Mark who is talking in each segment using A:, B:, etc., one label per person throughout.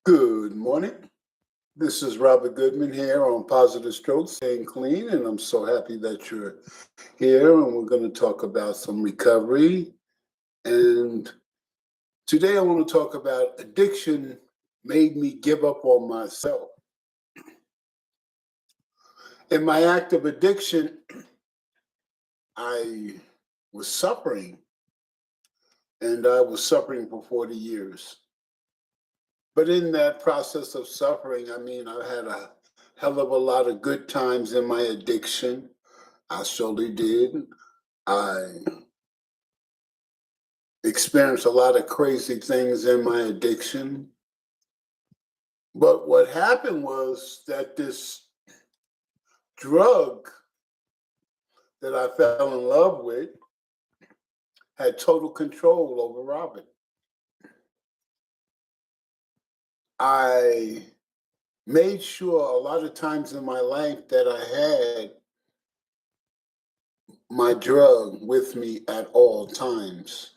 A: Good morning. This is Robert Goodman here on Positive Strokes, Staying Clean, and I'm so happy that you're here. And we're going to talk about some recovery. And today I want to talk about addiction made me give up on myself. In my act of addiction, I was suffering, and I was suffering for 40 years. But in that process of suffering, I had a hell of a lot of good times in my addiction. I surely did. I experienced a lot of crazy things in my addiction. But what happened was that this drug that I fell in love with had total control over Robin. I made sure a lot of times in my life that I had my drug with me at all times.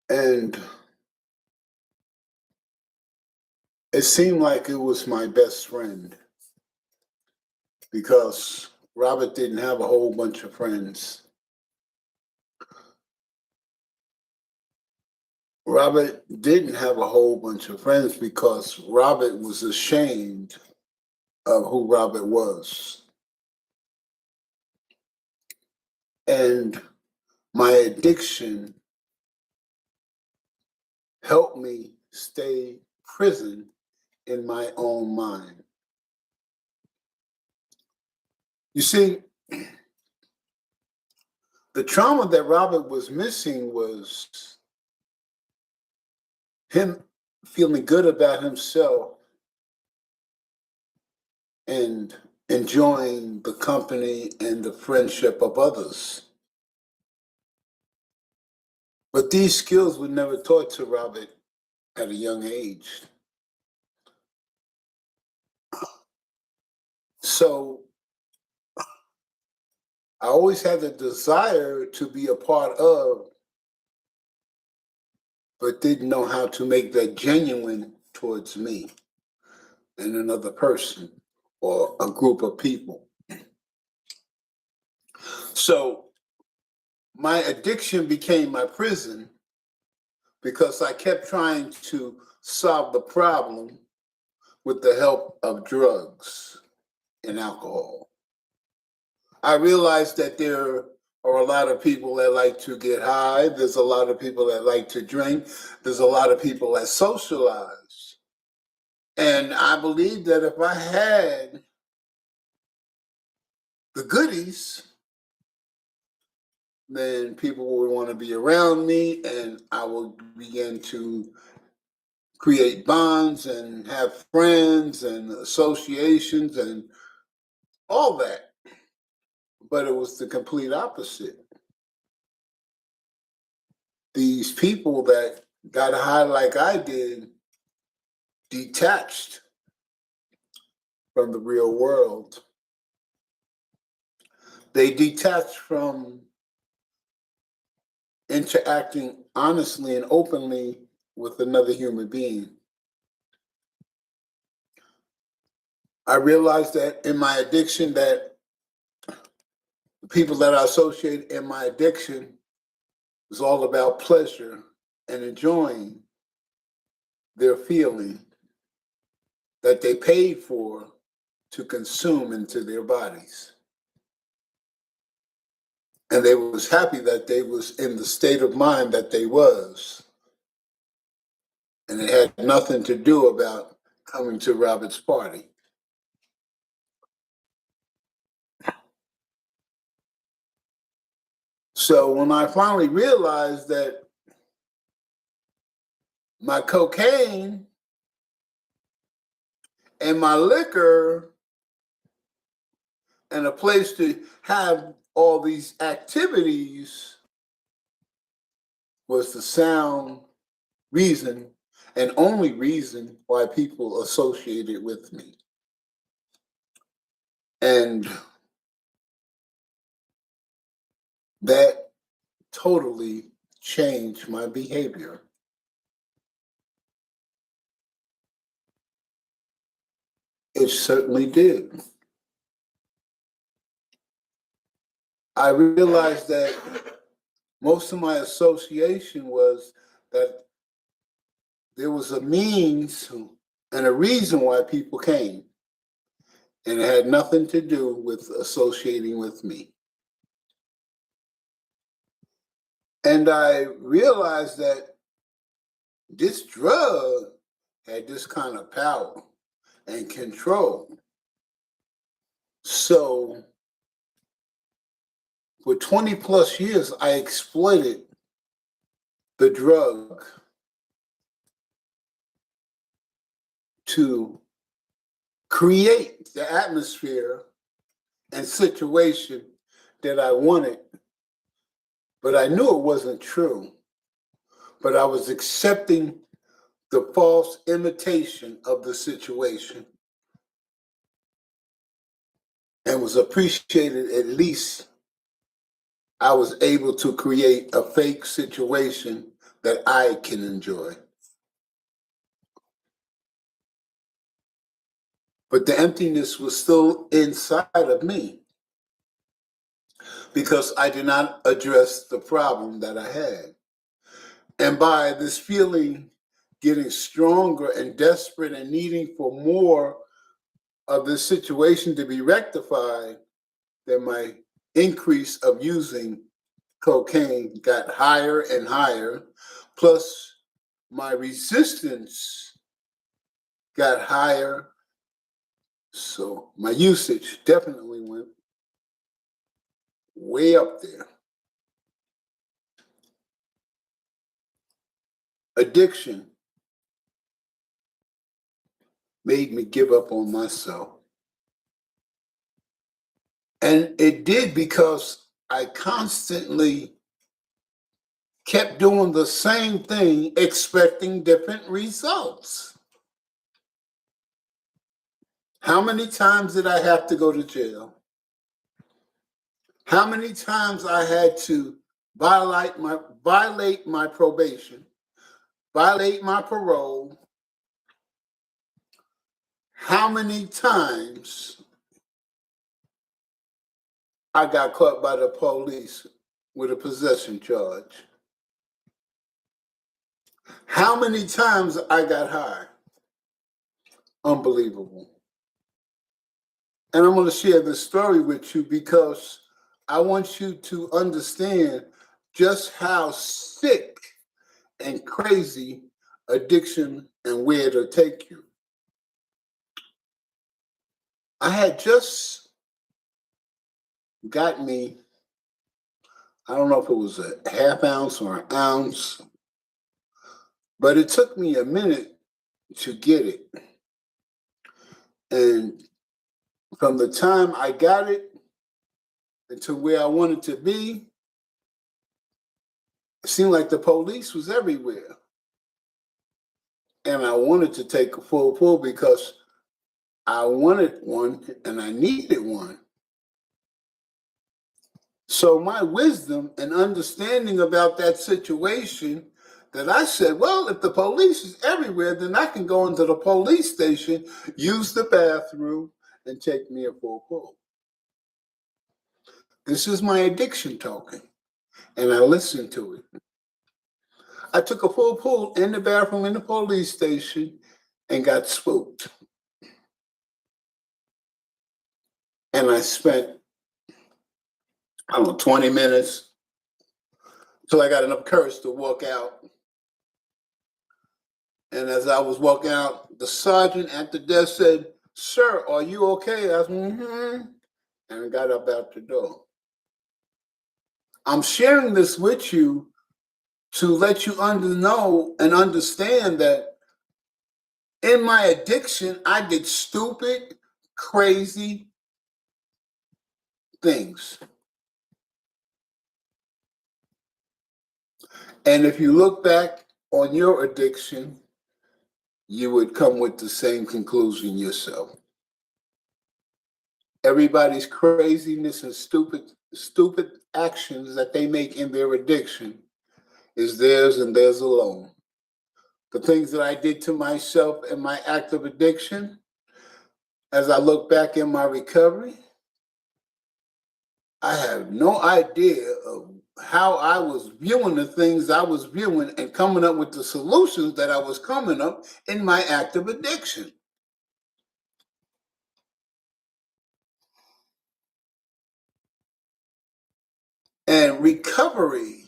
A: And it seemed like it was my best friend because Robert didn't have a whole bunch of friends. Robert didn't have a whole bunch of friends because Robert was ashamed of who Robert was. And my addiction helped me stay prison in my own mind. You see, the trauma that Robert was missing was him feeling good about himself and enjoying the company and the friendship of others. But these skills were never taught to Robert at a young age. So I always had the desire to be a part of, but didn't know how to make that genuine towards me and another person or a group of people. So my addiction became my prison because I kept trying to solve the problem with the help of drugs and alcohol. I realized that there are a lot of people that like to get high. There's a lot of people that like to drink. There's a lot of people that socialize. And I believe that if I had the goodies, then people would want to be around me and I would begin to create bonds and have friends and associations and all that. But it was the complete opposite. These people that got high like I did detached from the real world. They detached from interacting honestly and openly with another human being. I realized that in my addiction that the people that I associate in my addiction was all about pleasure and enjoying their feeling that they paid for to consume into their bodies. And they was happy that they was in the state of mind that they was. And it had nothing to do about coming to Robert's party. So when I finally realized that my cocaine and my liquor and a place to have all these activities was the sound reason and only reason why people associated with me. And that totally changed my behavior. It certainly did. I realized that most of my association was that there was a means and a reason why people came, and it had nothing to do with associating with me. And I realized that this drug had this kind of power and control. So for 20 plus years, I exploited the drug to create the atmosphere and situation that I wanted, but I knew it wasn't true. But I was accepting the false imitation of the situation and was appreciated. At least I was able to create a fake situation that I can enjoy. But the emptiness was still inside of me because I did not address the problem that I had. And by this feeling getting stronger and desperate and needing for more of this situation to be rectified, then my increase of using cocaine got higher and higher, plus my resistance got higher. So my usage definitely went way up there. Addiction made me give up on myself. And it did because I constantly kept doing the same thing, expecting different results. How many times did I have to go to jail? How many times I had to violate my probation, violate my parole? How many times I got caught by the police with a possession charge? How many times I got high? Unbelievable. And I'm going to share this story with you because I want you to understand just how sick and crazy addiction and where it'll take you. I had just got me, I don't know if it was a half ounce or an ounce, but it took me a minute to get it. And from the time I got it to where I wanted to be, it seemed like the police was everywhere. And I wanted to take a full pull because I wanted one and I needed one. So my wisdom and understanding about that situation, that I said, well, if the police is everywhere, then I can go into the police station, use the bathroom, and take me a full pull. This is my addiction talking, and I listened to it. I took a full pull in the bathroom in the police station and got spooked. And I spent, I don't know, 20 minutes till I got enough courage to walk out. And as I was walking out, the sergeant at the desk said, "Sir, are you okay?" I said, "Mm-hmm," and I got up out the door. I'm sharing this with you to let you know and understand that in my addiction, I did stupid, crazy things. And if you look back on your addiction, you would come with the same conclusion yourself. Everybody's craziness and stupid actions that they make in their addiction is theirs and theirs alone. The things that I did to myself in my act of addiction, as I look back in my recovery, I have no idea of how I was viewing the things I was viewing and coming up with the solutions that I was coming up in my active addiction. And recovery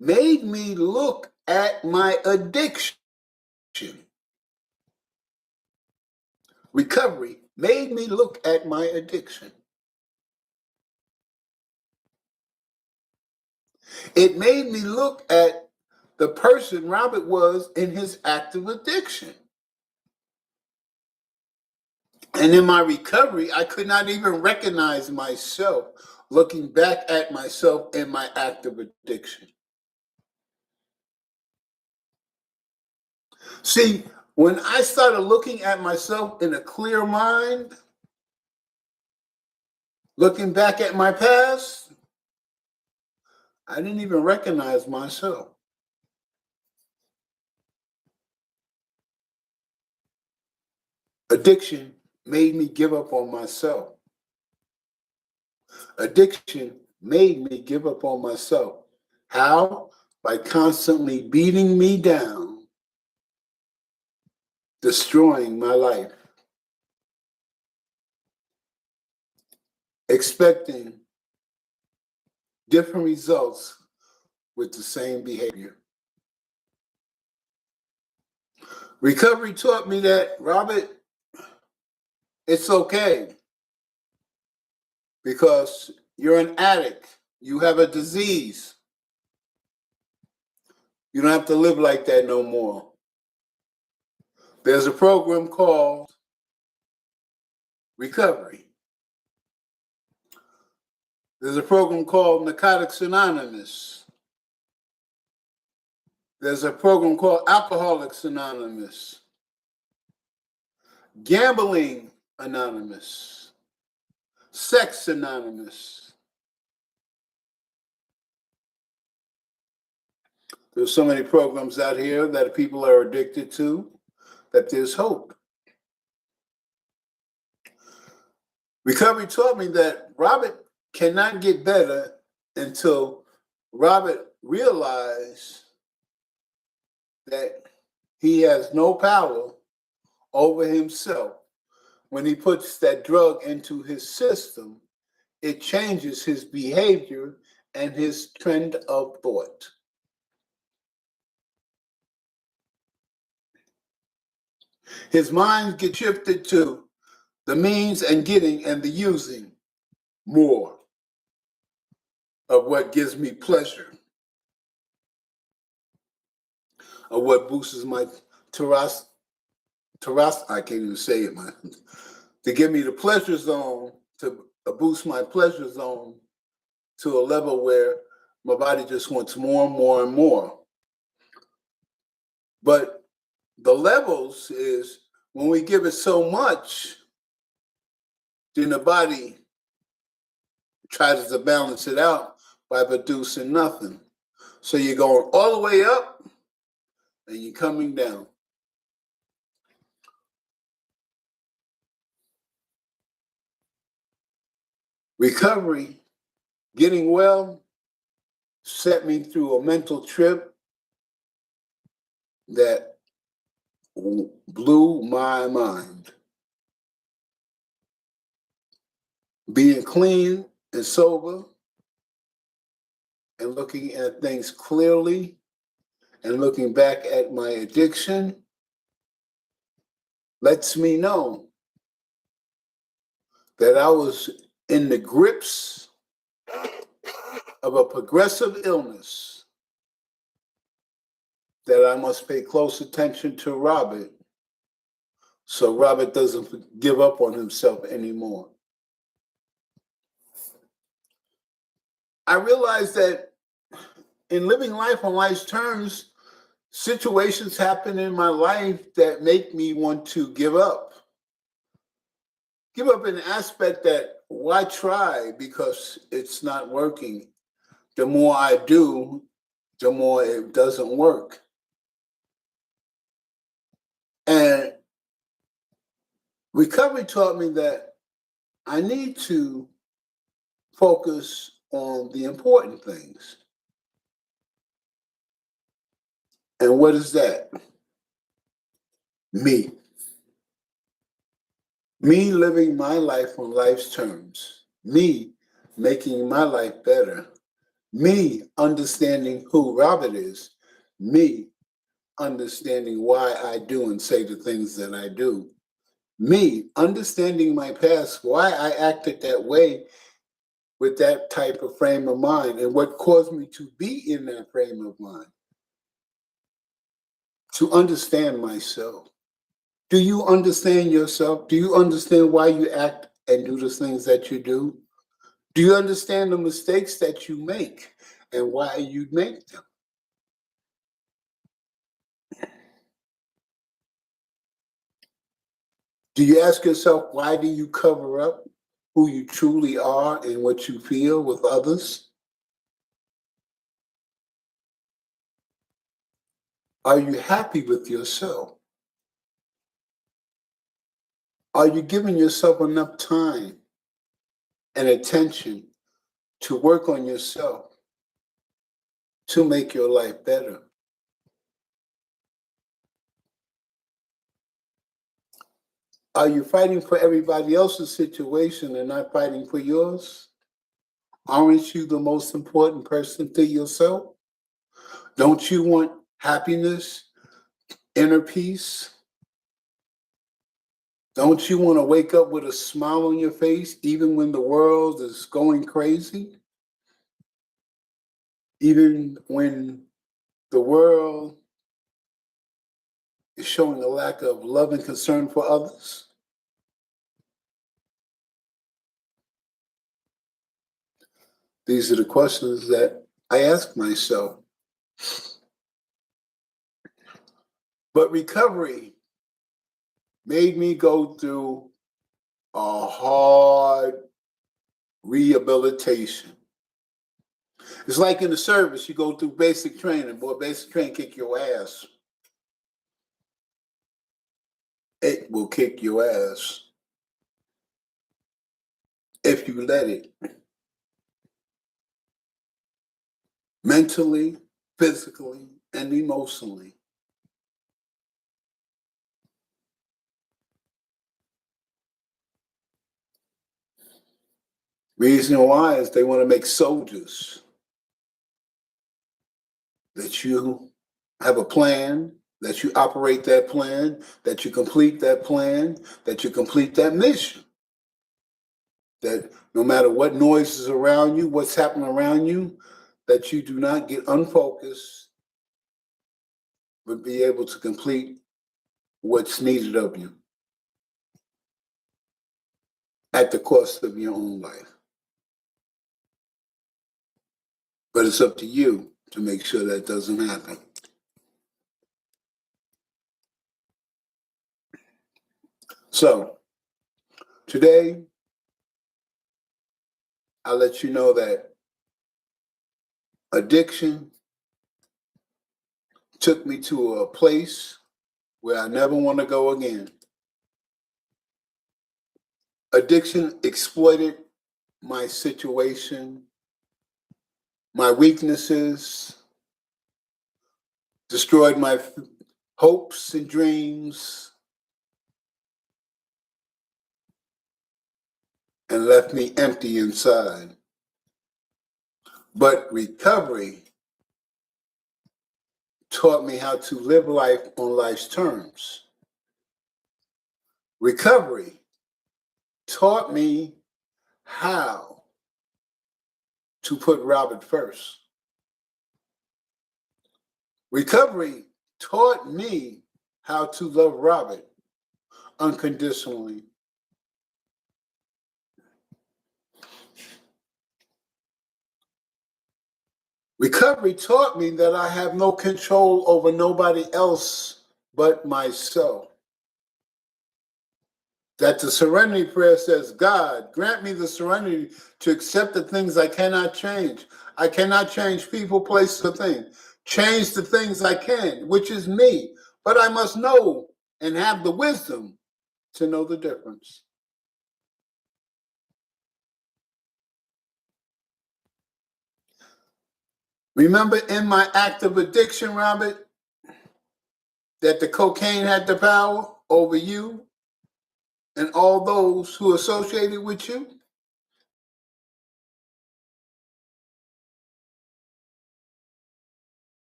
A: made me look at my addiction. Recovery made me look at my addiction. It made me look at the person Robert was in his active addiction. And in my recovery, I could not even recognize myself looking back at myself in my active addiction. See, when I started looking at myself in a clear mind, looking back at my past, I didn't even recognize myself. Addiction made me give up on myself. Addiction made me give up on myself. How? By constantly beating me down, destroying my life, expecting different results with the same behavior. Recovery taught me that, Robert, it's okay because you're an addict. You have a disease. You don't have to live like that no more. There's a program called Recovery. There's a program called Narcotics Anonymous. There's a program called Alcoholics Anonymous. Gambling Anonymous. Sex Anonymous. There's so many programs out here that people are addicted to that there's hope. Recovery taught me that Robert cannot get better until Robert realized that he has no power over himself. When he puts that drug into his system, it changes his behavior and his trend of thought. His mind gets shifted to the means and getting and the using more of what gives me pleasure, of what boosts my I can't even say it, man. To give me the pleasure zone, to boost my pleasure zone to a level where my body just wants more and more and more. But the levels is when we give it so much, then the body tries to balance it out by producing nothing. So you're going all the way up and you're coming down. Recovery, getting well, set me through a mental trip that blew my mind. Being clean and sober and looking at things clearly and looking back at my addiction lets me know that I was in the grips of a progressive illness, that I must pay close attention to Robert so Robert doesn't give up on himself anymore. I realized that in living life on life's terms, situations happen in my life that make me want to give up. Give up an aspect that why try because it's not working. The more I do, the more it doesn't work. And Recovery taught me that I need to focus on the important things. And what is that? Me. Me living my life on life's terms. Me making my life better. Me understanding who Robert is. Me understanding why I do and say the things that I do. Me understanding my past, why I acted that way with that type of frame of mind and what caused me to be in that frame of mind. To understand myself. Do you understand yourself? Do you understand why you act and do the things that you do? Do you understand the mistakes that you make and why you make them? Do you ask yourself, why do you cover up who you truly are and what you feel with others? Are you happy with yourself? Are you giving yourself enough time and attention to work on yourself to make your life better? Are you fighting for everybody else's situation and not fighting for yours? Aren't you the most important person to yourself? Don't you want happiness, inner peace? Don't you want to wake up with a smile on your face even when the world is going crazy? Even when the world is showing a lack of love and concern for others? These are the questions that I ask myself. But recovery made me go through a hard rehabilitation. It's like in the service, you go through basic training. Boy, basic training kick your ass. It will kick your ass if you let it. Mentally, physically, and emotionally. Reason why is they want to make soldiers. That you have a plan, that you operate that plan, that you complete that plan, that you complete that mission. That no matter what noise is around you, what's happening around you, that you do not get unfocused, but be able to complete what's needed of you at the cost of your own life. But it's up to you to make sure that doesn't happen. So today, I'll let you know that addiction took me to a place where I never want to go again. Addiction exploited my situation, my weaknesses, destroyed my hopes and dreams, and left me empty inside. But recovery taught me how to live life on life's terms. Recovery taught me how to put Robert first. Recovery taught me how to love Robert unconditionally. Recovery taught me that I have no control over nobody else but myself. That the serenity prayer says, God, grant me the serenity to accept the things I cannot change. I cannot change people, places, or things. Change the things I can, which is me. But I must know and have the wisdom to know the difference. Remember in my active addiction, Robert, that the cocaine had the power over you and all those who associated with you?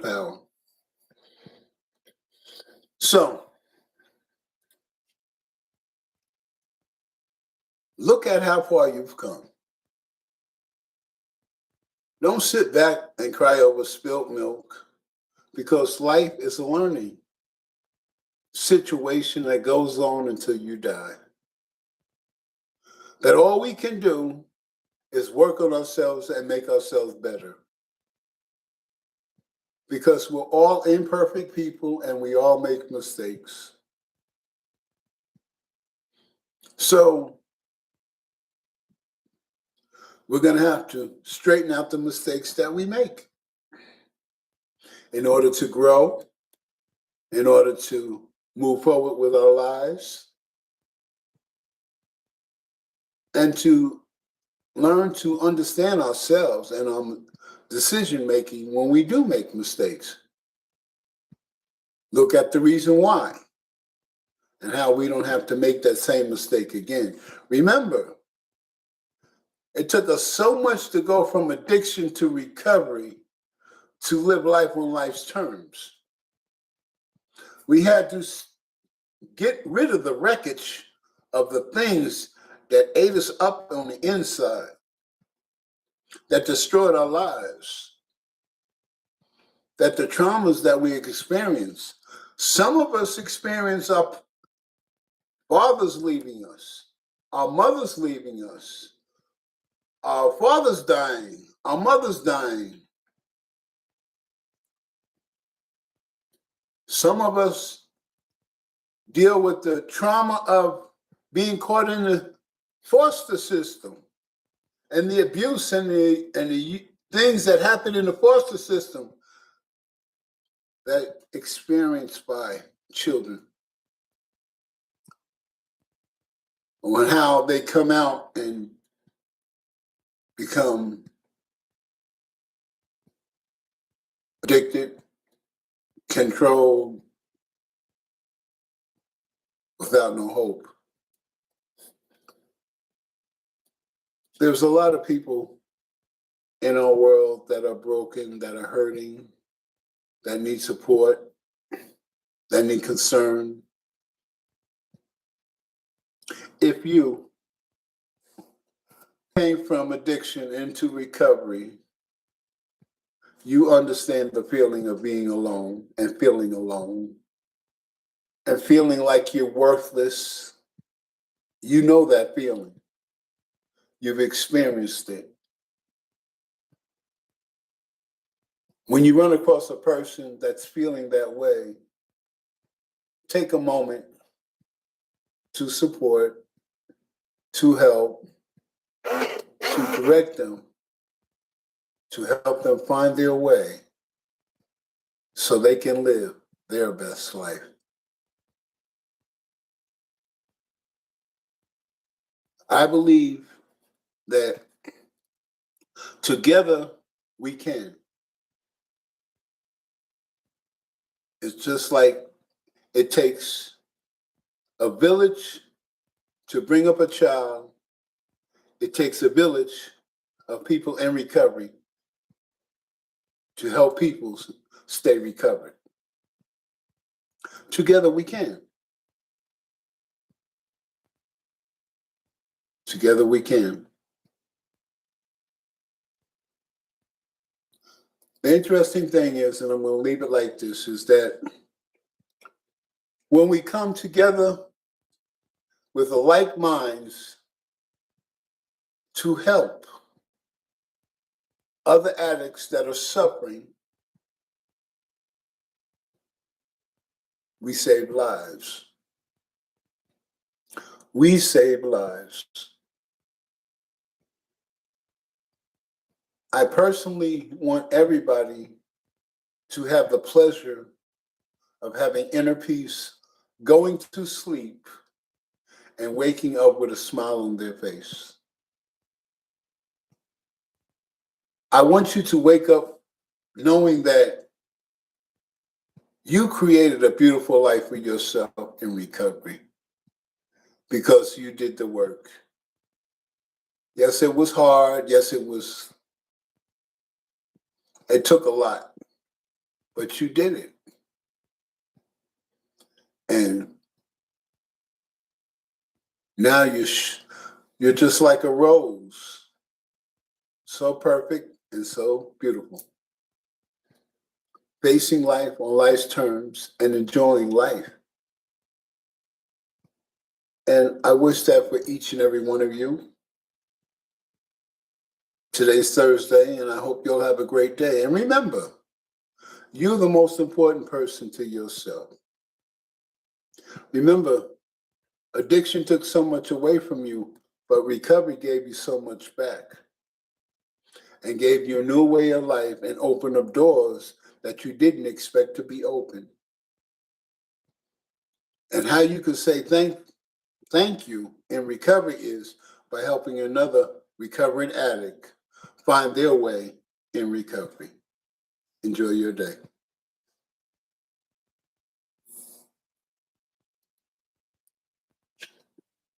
A: Power. So, look at how far you've come. Don't sit back and cry over spilt milk, because life is a learning situation that goes on until you die. That all we can do is work on ourselves and make ourselves better. Because we're all imperfect people and we all make mistakes. So we're going to have to straighten out the mistakes that we make in order to grow, in order to move forward with our lives, and to learn to understand ourselves and our decision making when we do make mistakes. Look at the reason why and how we don't have to make that same mistake again. Remember, it took us so much to go from addiction to recovery to live life on life's terms. We had to get rid of the wreckage of the things that ate us up on the inside, that destroyed our lives, that the traumas that we experience. Some of us experience our fathers leaving us, our mothers leaving us, our fathers dying, our mothers dying. Some of us deal with the trauma of being caught in the foster system and the abuse and the things that happen in the foster system that experienced by children, on how they come out and become addicted, controlled, without no hope. There's a lot of people in our world that are broken, that are hurting, that need support, that need concern. If you came from addiction into recovery, you understand the feeling of being alone and feeling like you're worthless. You know that feeling. You've experienced it. When you run across a person that's feeling that way, take a moment to support, to help, to direct them, to help them find their way so they can live their best life. I believe that together we can. It's just like it takes a village to bring up a child. It takes a village of people in recovery to help people stay recovered. Together we can. Together we can. The interesting thing is, and I'm going to leave it like this, is that when we come together with the like minds to help other addicts that are suffering, we save lives. We save lives. I personally want everybody to have the pleasure of having inner peace, going to sleep, and waking up with a smile on their face. I want you to wake up knowing that you created a beautiful life for yourself in recovery because you did the work. Yes, it was hard. Yes, it took a lot, but you did it. And now you're just like a rose, so perfect and so beautiful, facing life on life's terms and enjoying life. And I wish that for each and every one of you. Today's Thursday, and I hope you'll have a great day. And remember, you're the most important person to yourself. Remember, addiction took so much away from you, but recovery gave you so much back and gave you a new way of life and opened up doors that you didn't expect to be open. And how you could say thank you in recovery is by helping another recovering addict find their way in recovery. Enjoy your day.